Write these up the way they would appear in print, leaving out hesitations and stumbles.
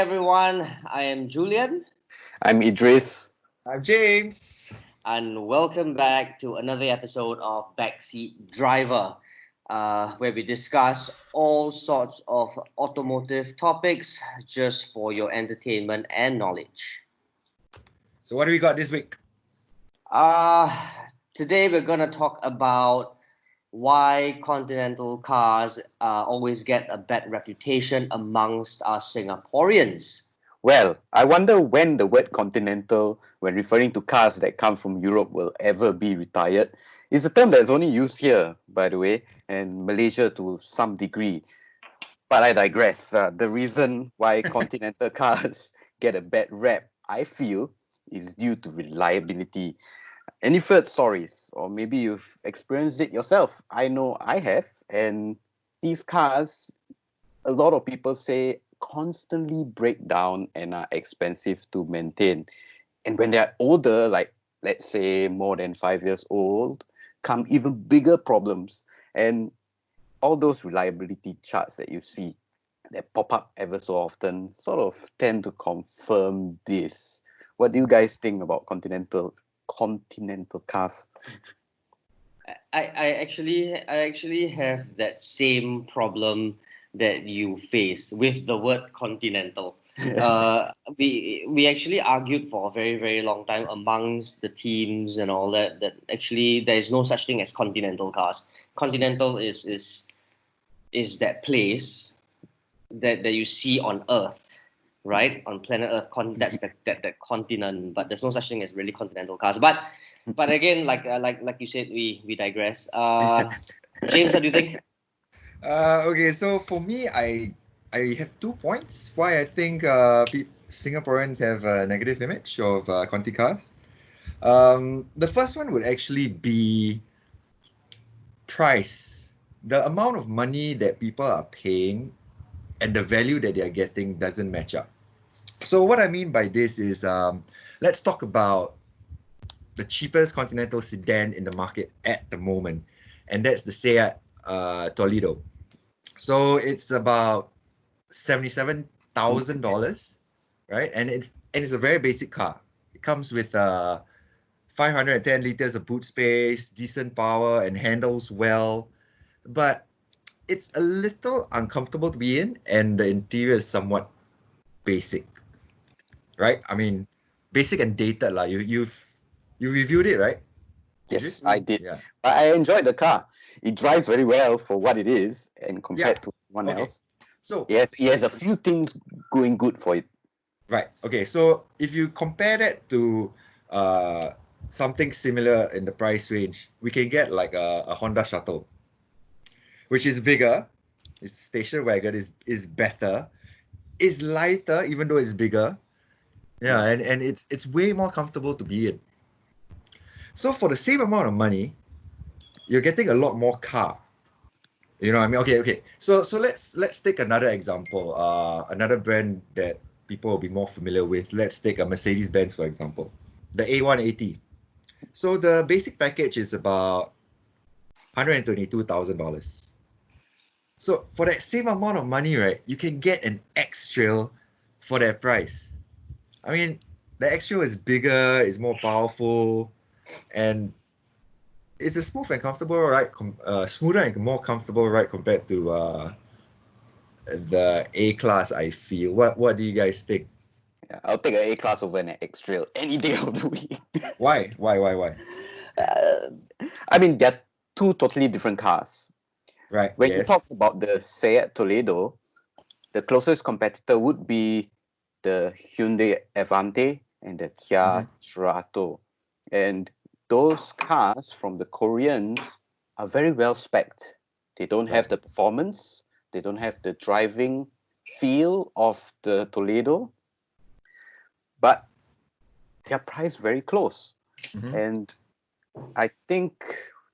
everyone. I am Julian, I'm Idris. I'm James. and welcome back to another episode of Backseat Driver, where we discuss all sorts of automotive topics just for your entertainment and knowledge. So what do we got this week? Uh, Today we're going to talk about why Continental cars always get a bad reputation amongst us Singaporeans. Well, I wonder when the word continental, when referring to cars that come from Europe, will ever be retired. It's a term that's only used here, by the way, and Malaysia to some degree. But I digress. The reason why continental cars get a bad rap, I feel, is due to reliability. And you've heard stories, or maybe you've experienced it yourself. I know I have. And these cars, a lot of people say, constantly break down and are expensive to maintain. And when they're older, like let's say more than 5 years old, come even bigger problems. And all those reliability charts that you see that pop up ever so often sort of tend to confirm this. What do you guys think about continental cars? I actually have that same problem that you face with the word continental. We actually argued for a very very long time amongst the teams and all that actually there is no such thing as continental cars. Continental is that place that you see on Earth, right? On planet Earth, that's that continent. But there's no such thing as really continental cars. But again, like you said, we digress. James, what do you think? Okay, so for me, I have 2 points why I think Singaporeans have a negative image of Conti cars. The first one would actually be price. The amount of money that people are paying and the value that they are getting doesn't match up. So what I mean by this is, let's talk about the cheapest Continental sedan in the market at the moment, and that's the Seat Toledo. So it's about $77,000, right? And it's a very basic car. It comes with 510 liters of boot space, decent power, and handles well. But it's a little uncomfortable to be in, and the interior is somewhat basic, right? I mean, basic and dated lah. You reviewed it, right? Yes, I did. Yeah. But I enjoyed the car. It drives very well for what it is, and compared to one Okay. else, So it has a few things going good for it. right. Okay. So if you compare that to something similar in the price range, we can get like a Honda Shuttle, which is bigger. Its station wagon is better. Is lighter, even though it's bigger. Yeah, and it's way more comfortable to be in. So for the same amount of money, you're getting a lot more car. You know what I mean? Okay. So let's take another example. Another brand that people will be more familiar with. Let's take a Mercedes-Benz, for example. The A180. So the basic package is about $122,000. So for that same amount of money, right, you can get an X-Trail for that price. I mean, the X-Trail is bigger, it's more powerful, and it's a smooth and comfortable ride, smoother and more comfortable ride compared to the A class. I feel. What do you guys think? Yeah, I'll take an A class over an X Trail any day of the week. Why? I mean, they're two totally different cars. Right. When you talk Yes. about the Seat Toledo, the closest competitor would be the Hyundai Avante and the Kia Cerato. And those cars from the Koreans are very well spec'd. They don't have the performance, they don't have the driving feel of the Toledo, but they're priced very close. Mhm. And I think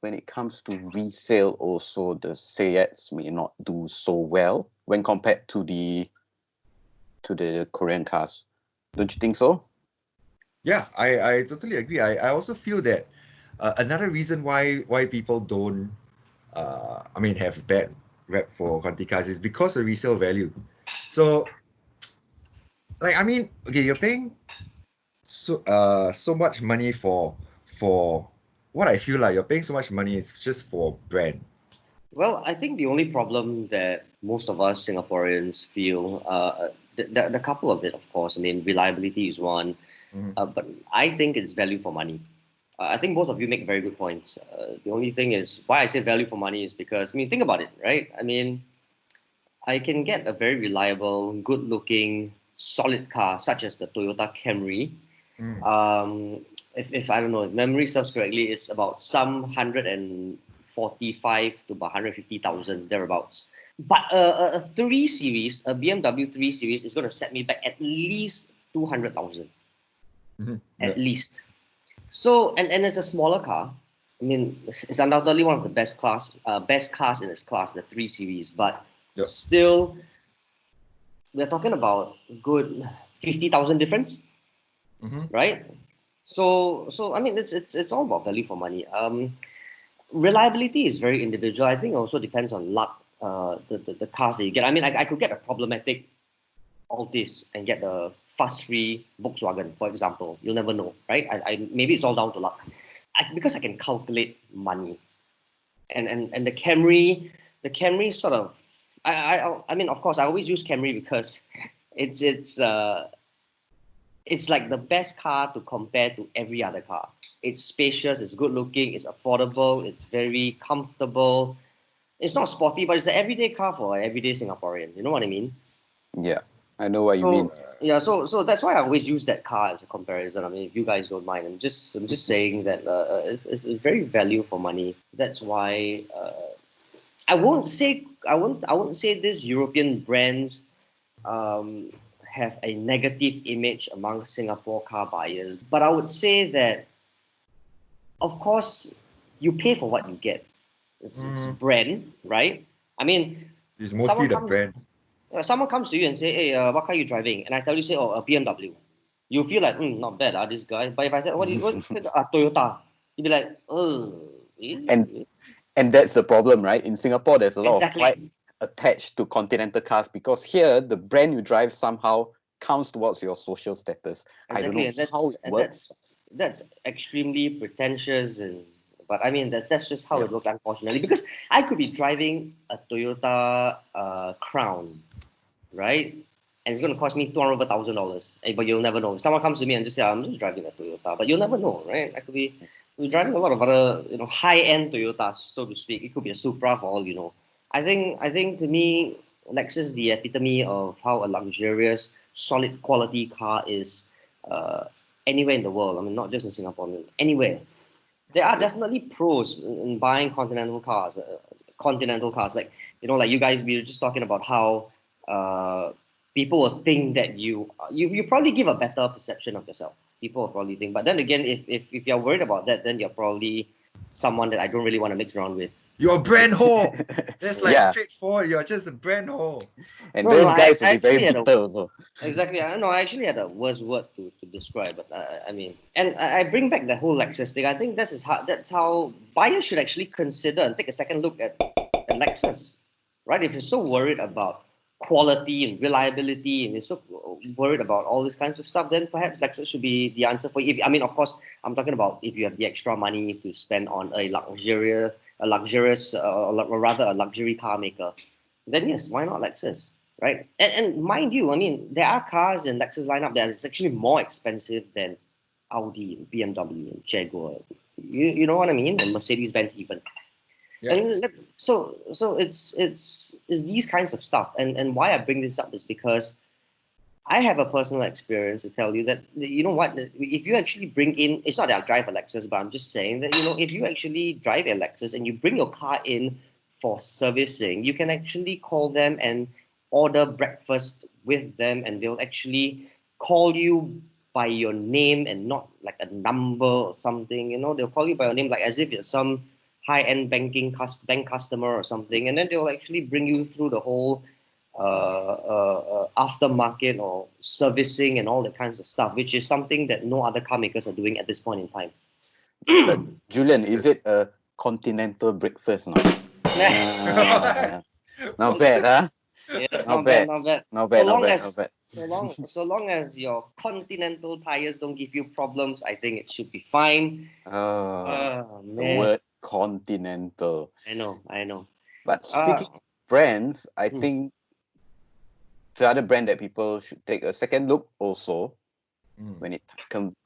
when it comes to resale also, the Seats may not do so well when compared to the Korean cars. Don't you think so? Yeah, I totally agree. I also feel that another reason why people don't have bad rep for Conti cars is because of resale value. So like, I mean, okay, you're paying so much money for what I feel like you're paying so much money is just for brand. Well, I think the only problem that most of us Singaporeans feel, the couple of it, of course. I mean, reliability is one, Mhm. but I think it's value for money. I think both of you make very good points. The only thing is why I say value for money is because, I mean, think about it, right? I mean, I can get a very reliable, good-looking, solid car such as the Toyota Camry. Mm. If I don't know, if memory serves correctly, it's about some 145 to about 150,000 thereabouts. But a 3 Series, a BMW 3 Series, is going to set me back at least 200,000, Mhm. at Yeah. least. So, and it's a smaller car. I mean, it's undoubtedly one of the best cars in its class, the 3 Series. But Yep. still, we're talking about good 50,000 difference, Mhm. right? So I mean, it's all about value for money. Reliability is very individual. I think it also depends on luck. The cars that you get. I mean, I could get a problematic Altis and get the fuss-free Volkswagen, for example. You'll never know, right? Maybe it's all down to luck. Because I can calculate money, and the Camry sort of. I mean, of course, I always use Camry because it's it's uh it's like the best car to compare to every other car. It's spacious, it's good looking, it's affordable, it's very comfortable. It's not sporty, but it's an everyday car for an everyday Singaporean. You know what I mean? Yeah, I know what you mean. So yeah, so that's why I always use that car as a comparison. I mean, if you guys don't mind, I'm just saying that it's very value for money. That's why I won't say these European brands um, have a negative image among Singapore car buyers. But I would say that, of course, you pay for what you get. It's Mm. brand, right? I mean, It's mostly someone the comes brand. someone comes to you and say, "Hey, what car are you driving?" And I tell you, say, "Oh, a BMW." You feel like, not bad, this guy. But if I say, "What do you what Toyota?" You'd be like, "Oh, and really?" and that's the problem, right? In Singapore, there's a lot of pride Exactly. attached to Continental cars because here the brand you drive somehow counts towards your social status. I don't Exactly, know and how that's it and works. that's extremely pretentious, and but I mean that's just how Yep. it looks, unfortunately. Because I could be driving a Toyota Crown, right, and it's going to cost me $200,000. But you'll never know. Someone comes to me and just say, "I'm just driving a Toyota," but you'll never know, right? I could be driving a lot of other high end Toyotas, so to speak. It could be a Supra for all you know. I think to me, Lexus is the epitome of how a luxurious, solid quality car is uh, anywhere in the world. I mean, not just in Singapore, I mean, anywhere. There are definitely pros in buying continental cars. Like like you guys, we were just talking about how people will think that you probably give a better perception of yourself. People will probably think, but then again, if you're worried about that, then you're probably someone that I don't really want to mix around with. You're a brand whore. That's like Yeah, straightforward. You're just a brand whore. and No, those I, guys will I be very actually had a bitter also. exactly. I don't know. I actually had a worse word to describe, but I mean, and I bring back the whole Lexus thing. I think that's how buyers should actually consider and take a second look at Lexus, right? If you're so worried about quality and reliability, and you're so worried about all these kinds of stuff, then perhaps Lexus should be the answer for you. I mean, of course, I'm talking about if you have the extra money to spend on or rather a luxury car maker, then yes, why not Lexus? Right? And mind you, I mean, there are cars in Lexus lineup that is actually more expensive than Audi, BMW, and Jaguar. You know what I mean? And Mercedes Benz even. Yep. And so it's these kinds of stuff. And why I bring this up is because I have a personal experience to tell you that you know what, if you actually bring in, it's not that I drive a Lexus, but I'm just saying that if you actually drive a Lexus and you bring your car in for servicing, you can actually call them and order breakfast with them, and they'll actually call you by your name and not like a number or something. They'll call you by your name like as if you're some high-end bank customer or something, and then they'll actually bring you through the whole aftermarket or servicing and all that kinds of stuff, which is something that no other car makers are doing at this point in time. Uh, Julian, This is is it a continental breakfast? No, not bad, well, huh? Yes, Not not bad, bad. not bad. Not So bad, not long bad, not as bad. so long as your Continental tires don't give you problems, I think it should be fine. Oh, Oh the man, word continental. I know. But Uh, speaking of brands, I hmm. think the other brand that people should take a second look also Mm. when it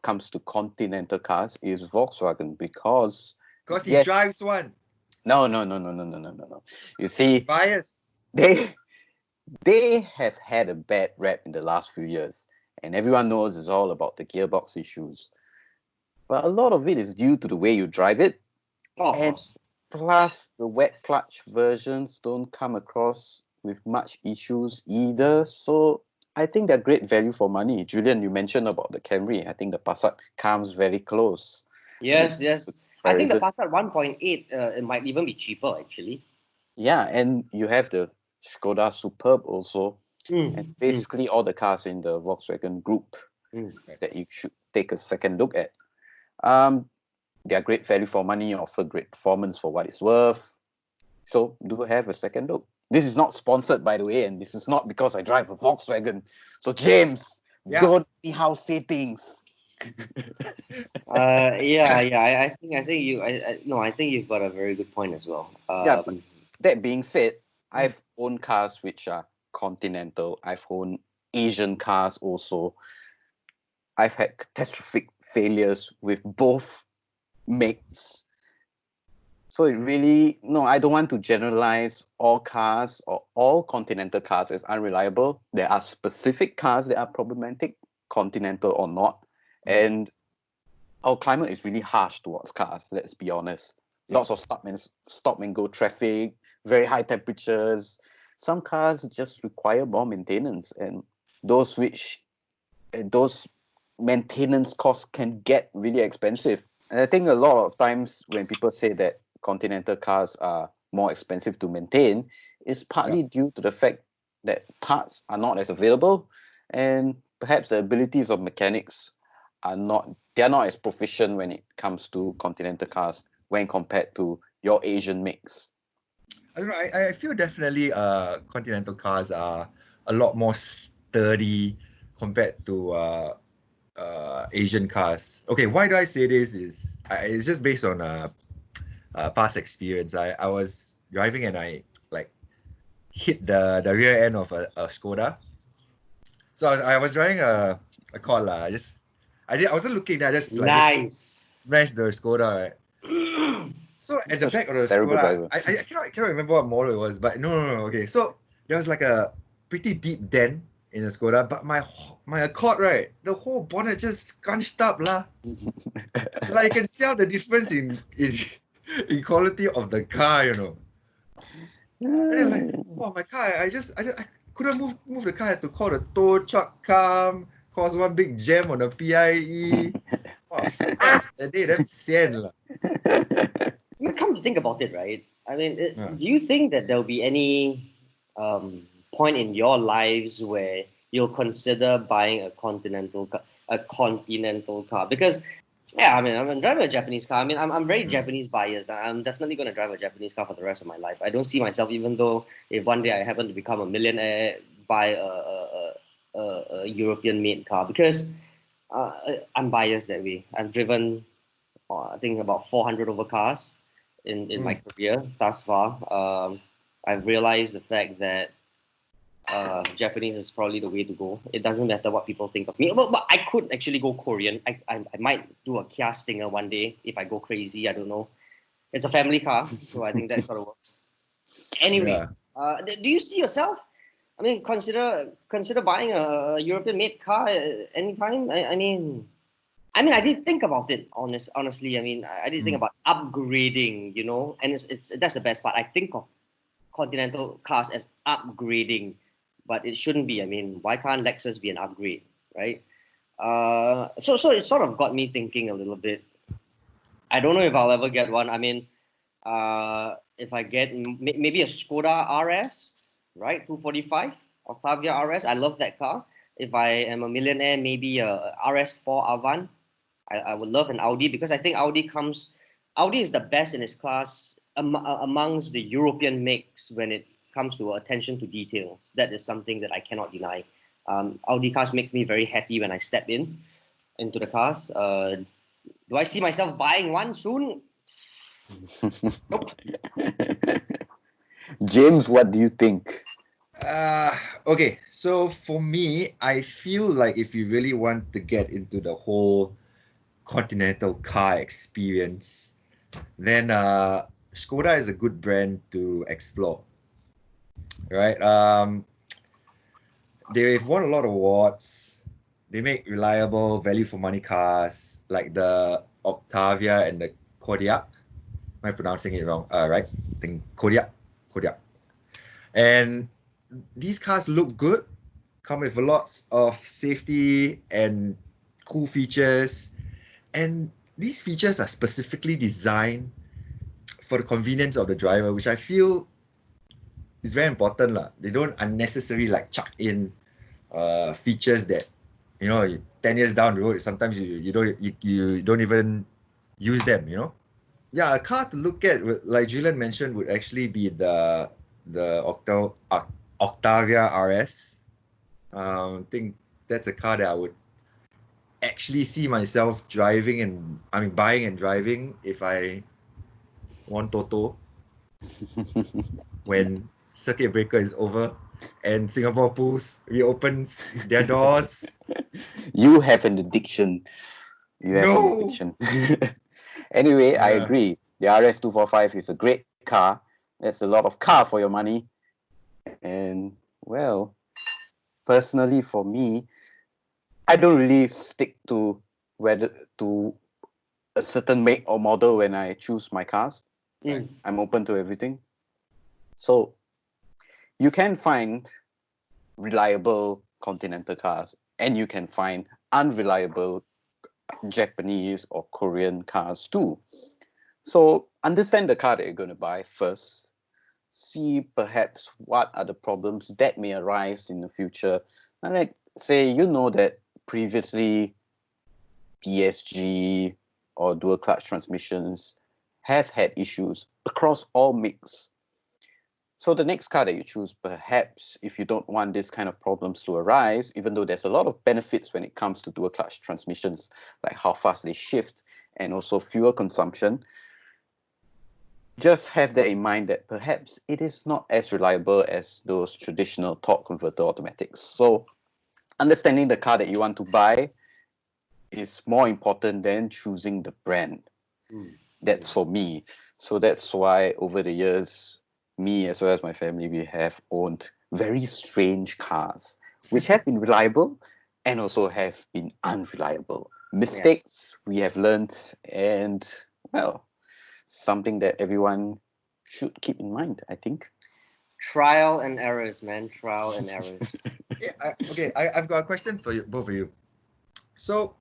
comes to continental cars is Volkswagen, because Because he yes, drives one. no. You see, Bias. they they have had a bad rep in the last few years, and everyone knows it's all about the gearbox issues. But a lot of it is due to the way you drive it, Oh, of and course. plus the wet clutch versions don't come across with much issues either. So I think they're great value for money. Julian, you mentioned about the Camry. I think the Passat comes very close when it Yes, yes. I think the comparison. Passat 1.8 it might even be cheaper actually. Yeah, and you have the Skoda Superb also, and Mm, mm, basically all the cars in the Volkswagen group mm. that you should take a second look at. Um, they are great value for money, offer great performance for what it's worth. So do have a second look. This is not sponsored, by the way, and this is not because I drive a Volkswagen. So James, Yeah. don't see how say things. Yeah. I think no, I think you've got a very good point as well. Yeah, but that being said, Mm. I've owned cars which are continental. I've owned Asian cars also. I've had catastrophic failures with both makes. So it really, no, I don't want to generalize all cars or all continental cars as unreliable. There are specific cars that are problematic, continental or not. Mm. And our climate is really harsh towards cars, let's be honest. Yeah. Lots of stop and go traffic, very high temperatures. Some cars just require more maintenance, and those which those maintenance costs can get really expensive. And I think a lot of times when people say that continental cars are more expensive to maintain, it's Yeah. partly due to the fact that parts are not as available, and perhaps the abilities of mechanics are not they're not as proficient when it comes to continental cars when compared to your Asian mix. I don't know. I feel definitely continental cars are a lot more sturdy compared to Asian cars. Okay, why do I say this? It's just based on past experience. I was driving and I like hit the rear end of a Skoda. So I was driving a Corla. I wasn't looking. I just nice. smashed the Skoda. Right? So at the Such back of the a terrible Skoda, driver. I cannot remember what model it was, but no. Okay, so there was like a pretty deep dent in the Skoda, but my Accord, right, the whole bonnet just scrunched up lah. Like you can tell the difference in quality of the car, you know. And then like, oh my car, I couldn't move the car. I had to call the tow truck come, cause one big jam on the PIE. Wow, that day damn sian lah. I mean, come to think about it, right? I mean, Yeah. do you think that there'll be any point in your lives where you'll consider buying a continental car? Because yeah, I mean, I'm driving a Japanese car. I mean, I'm very Mm. Japanese biased. I'm definitely going to drive a Japanese car for the rest of my life. I don't see myself, even though if one day I happen to become a millionaire, buy a European made car because I'm biased that way. I've driven, I think, about 400 over cars in my Mm. career thus far. I've realized the fact that Japanese is probably the way to go. It doesn't matter what people think of me. But I could actually go Korean. I might do a Kia Stinger one day if I go crazy. I don't know. It's a family car, so I think that sort of works. Anyway, Yeah. do you see yourself? I mean, consider buying a European made car anytime. I did think about it. Honestly, I did think Mm. about upgrading. And it's that's the best part. I think of Continental cars as upgrading, but it shouldn't be. I mean, why can't Lexus be an upgrade, right? So it sort of got me thinking a little bit. I don't know if I'll ever get one. I mean, if I get maybe a Skoda RS, right, 245 Octavia RS. I love that car. If I am a millionaire, maybe a RS4 Avant. I would love an Audi because I think Audi is the best in its class amongst the European makes when it comes to attention to details. That is something that I cannot deny. Audi cars makes me very happy when I step into the cars. Do I see myself buying one soon? Nope. James, what do you think? Uh, okay, so for me, I feel like if you really want to get into the whole Continental car experience, then Skoda is a good brand to explore, right? They've won a lot of awards. They make reliable value for money cars like the Octavia and the Kodiaq. Am I pronouncing it wrong? Right? I think Kodiaq. And these cars look good, come with lots of safety and cool features. And these features are specifically designed for the convenience of the driver, which I feel is very important. They don't unnecessarily like chuck in features that, 10 years down the road, sometimes you don't even use them. Yeah, a car to look at, like Julian mentioned, would actually be the Octavia RS. I think that's a car that I would actually see myself buying and driving if I won Toto when circuit breaker is over and Singapore pools reopens their doors. You have an addiction. You have an No. addiction. Anyway, I Yeah. agree. The RS245 is a great car. That's a lot of car for your money. And, well, personally for me, I don't really stick to to a certain make or model when I choose my cars. Mm. I'm open to everything. So you can find reliable Continental cars and you can find unreliable Japanese or Korean cars too. So understand the car that you're going to buy first. See perhaps what are the problems that may arise in the future. And like say, that previously DSG or dual clutch transmissions have had issues across all makes. So the next car that you choose, perhaps if you don't want this kind of problems to arise, even though there's a lot of benefits when it comes to dual clutch transmissions, like how fast they shift and also fuel consumption, just have that in mind that perhaps it is not as reliable as those traditional torque converter automatics. So understanding the car that you want to buy is more important than choosing the brand. Mm. That's for me. So that's why over the years, me as well as my family, we have owned very strange cars, which have been reliable and also have been unreliable. Mistakes we have learned, and well, something that everyone should keep in mind, I think. Trial and errors, man. Trial and errors. Yeah, I've got a question for you, both of you. So,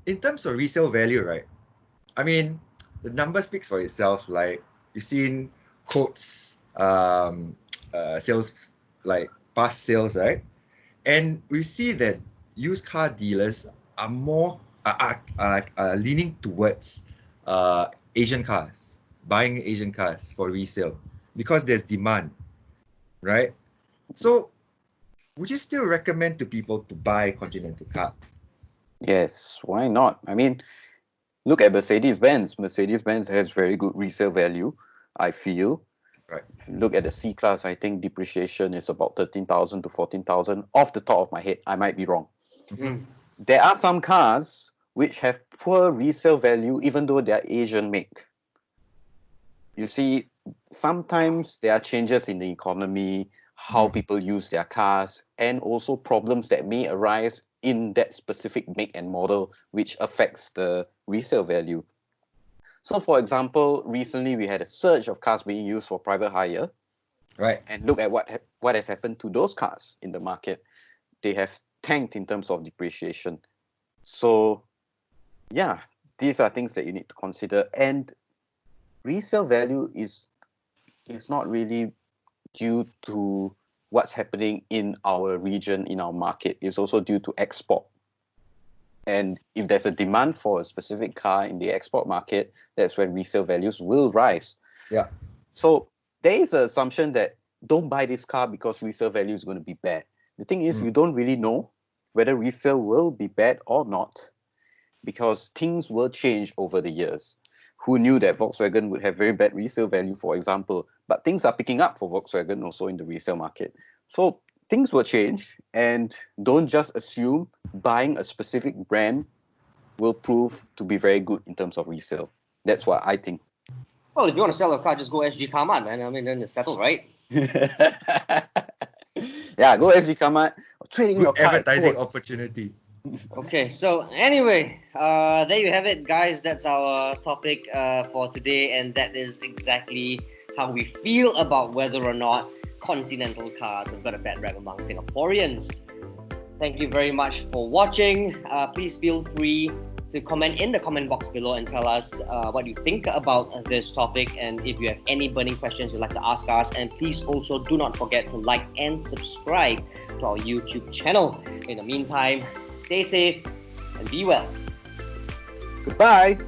in terms of resale value, right? I mean, the number speaks for itself. Like you've seen quotes, sales, like past sales, right? And we see that used car dealers are more leaning towards Asian cars, buying Asian cars for resale because there's demand, right? So, would you still recommend to people to buy Continental car? Yes, why not? I mean, look at Mercedes-Benz. Mercedes-Benz has very good resale value, I feel. Right. If you look at the C class, I think depreciation is about 13,000 to 14,000 off the top of my head. I might be wrong. Mm. There are some cars which have poor resale value even though they are Asian make. You see, sometimes there are changes in the economy, how people use their cars, and also problems that may arise in that specific make and model which affects the resale value. So for example, recently we had a surge of cars being used for private hire. Right. And look at what has happened to those cars in the market. They have tanked in terms of depreciation. So yeah, these are things that you need to consider. And resale value is not really due to what's happening in our region, in our market. It's also due to export. And if there's a demand for a specific car in the export market, that's when resale values will rise. Yeah. So there is an assumption that don't buy this car because resale value is going to be bad. The thing is, Mm. you don't really know whether resale will be bad or not, because things will change over the years. Who knew that Volkswagen would have very bad resale value, for example? But things are picking up for Volkswagen also in the resale market. So things will change, and don't just assume buying a specific brand will prove to be very good in terms of resale. That's what I think. Well, if you want to sell a car, just go sgCarMart, man. I mean, then it's settled, right? Yeah, go sgCarMart, trade in your Good car at advertising quotes. opportunity. Okay, so anyway, there you have it, guys. That's our topic for today, and that is exactly how we feel about whether or not Continental cars have got a bad rap among Singaporeans. Thank you very much for watching. Please feel free to comment in the comment box below and tell us what you think about this topic, and if you have any burning questions you'd like to ask us. And please also do not forget to like and subscribe to our YouTube channel. In the meantime, stay safe and be well. Goodbye.